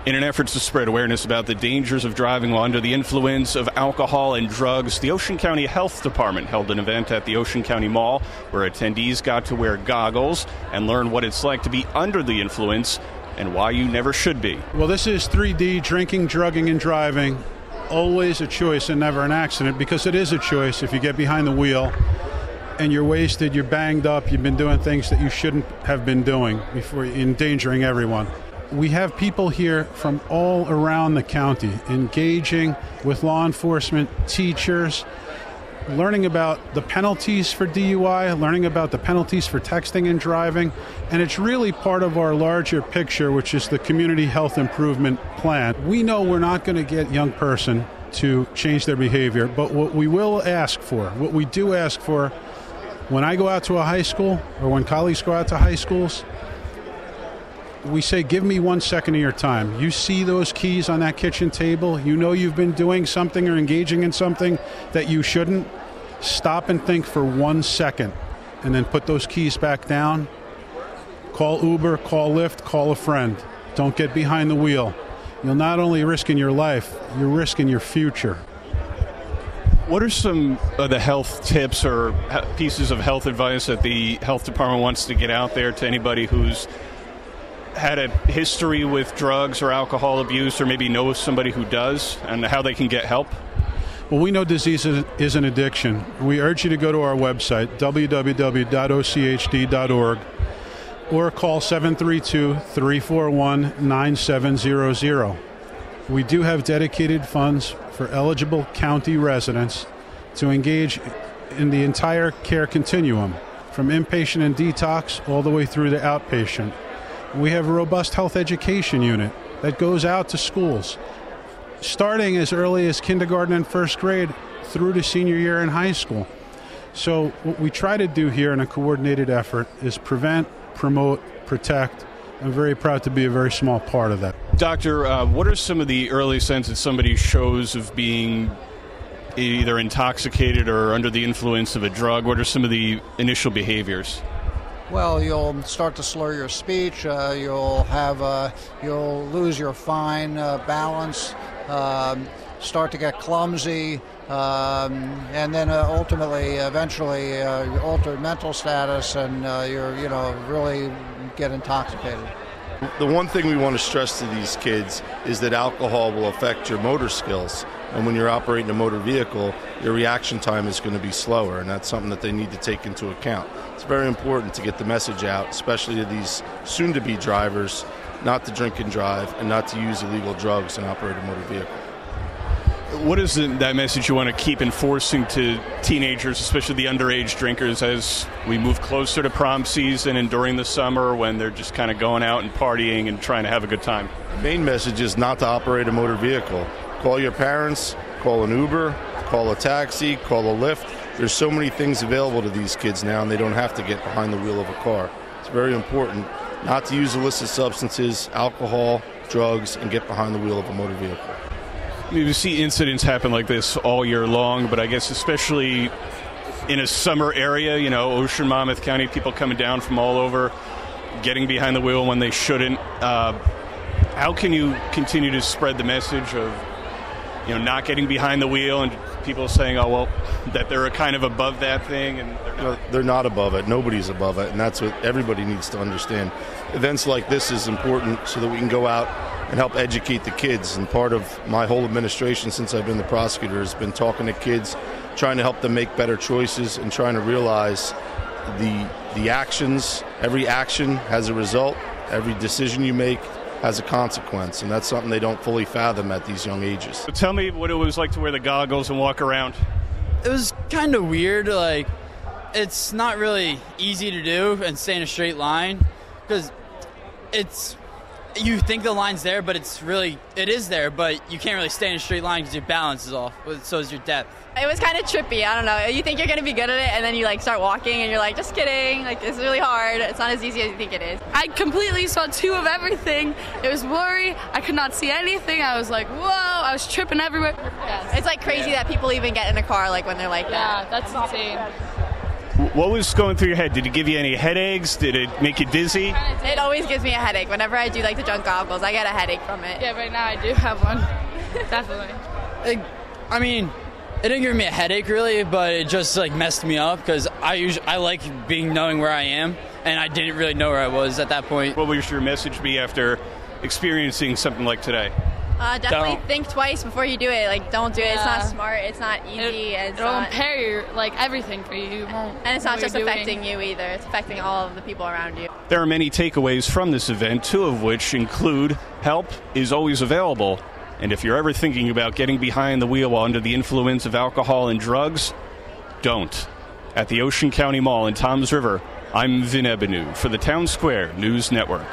In an effort to spread awareness about the dangers of driving while under the influence of alcohol and drugs, the Ocean County Health Department held an event at the Ocean County Mall where attendees got to wear goggles and learn what it's like to be under the influence and why you never should be. Well, this is 3D, drinking, drugging, and driving. Always a choice and never an accident, because it is a choice if you get behind the wheel and you're wasted, you're banged up, you've been doing things that you shouldn't have been doing before endangering everyone. We have people here from all around the county engaging with law enforcement, teachers, learning about the penalties for DUI, learning about the penalties for texting and driving, and it's really part of our larger picture, which is the Community Health Improvement Plan. We know we're not going to get young person to change their behavior, but what we will ask for, what we do ask for, when I go out to a high school or when colleagues go out to high schools, we say, give me 1 second of your time. You see those keys on that kitchen table, you know you've been doing something or engaging in something that you shouldn't. Stop and think for 1 second and then put those keys back down. Call Uber, call Lyft, call a friend. Don't get behind the wheel. You'll not only risk in your life, you're risking your future. What are some of the health tips or pieces of health advice that the health department wants to get out there to anybody who's had a history with drugs or alcohol abuse, or maybe knows somebody who does, and how they can get help? Well, we know disease is an addiction. We urge you to go to our website, www.ochd.org, or call 732-341-9700. We do have dedicated funds for eligible county residents to engage in the entire care continuum, from inpatient and detox all the way through to outpatient. We have a robust health education unit that goes out to schools, starting as early as kindergarten and first grade through to senior year in high school. So what we try to do here in a coordinated effort is prevent, promote, protect. I'm very proud to be a very small part of that. Doctor, what are some of the early signs that somebody shows of being either intoxicated or under the influence of a drug? What are some of the initial behaviors? Well, you'll start to slur your speech. You'll lose your fine balance. Start to get clumsy, and then eventually, alter mental status, and really get intoxicated. The one thing we want to stress to these kids is that alcohol will affect your motor skills. And when you're operating a motor vehicle, your reaction time is going to be slower, and that's something that they need to take into account. It's very important to get the message out, especially to these soon-to-be drivers, not to drink and drive and not to use illegal drugs and operate a motor vehicle. What is that message you want to keep enforcing to teenagers, especially the underage drinkers, as we move closer to prom season and during the summer when they're just kind of going out and partying and trying to have a good time? The main message is not to operate a motor vehicle. Call your parents, call an Uber, call a taxi, call a Lyft. There's so many things available to these kids now, and they don't have to get behind the wheel of a car. It's very important not to use illicit substances, alcohol, drugs, and get behind the wheel of a motor vehicle. You see incidents happen like this all year long, but I guess especially in a summer area, Ocean, Monmouth County, people coming down from all over, getting behind the wheel when they shouldn't. How can you continue to spread the message of, not getting behind the wheel and people saying, that they're kind of above that thing? And they're not above it. Nobody's above it, and that's what everybody needs to understand. Events like this is important so that we can go out and help educate the kids. And part of my whole administration since I've been the prosecutor has been talking to kids, trying to help them make better choices and trying to realize the actions. Every action has a result. Every decision you make has a consequence, and that's something they don't fully fathom at these young ages. So tell me what it was like to wear the goggles and walk around. It was kind of weird. It's not really easy to do and stay in a straight line, because you think the line's there, but it is there, but you can't really stay in a straight line because your balance is off, so is your depth. It was kind of trippy. I don't know. You think you're going to be good at it, and then you start walking, and you're like, just kidding. It's really hard. It's not as easy as you think it is. I completely saw two of everything. It was blurry. I could not see anything. I was like, whoa. I was tripping everywhere. Yes. It's crazy that people even get in a car when they're like that. Yeah, that's insane. What was going through your head? Did it give you any headaches? Did it make you dizzy? It always gives me a headache. Whenever I do like the junk goggles, I get a headache from it. Yeah, right now I do have one. Definitely. It didn't give me a headache really, but it just like messed me up because I like knowing where I am, and I didn't really know where I was at that point. What would your message be after experiencing something like today? Definitely think twice before you do it. Like, don't do it. It's not smart. It's not easy. It'll impair your, everything for you. And it's not just affecting you either. It's affecting all of the people around you. There are many takeaways from this event, two of which include help is always available. And if you're ever thinking about getting behind the wheel while under the influence of alcohol and drugs, don't. At the Ocean County Mall in Toms River, I'm Vin Ebenu for the Town Square News Network.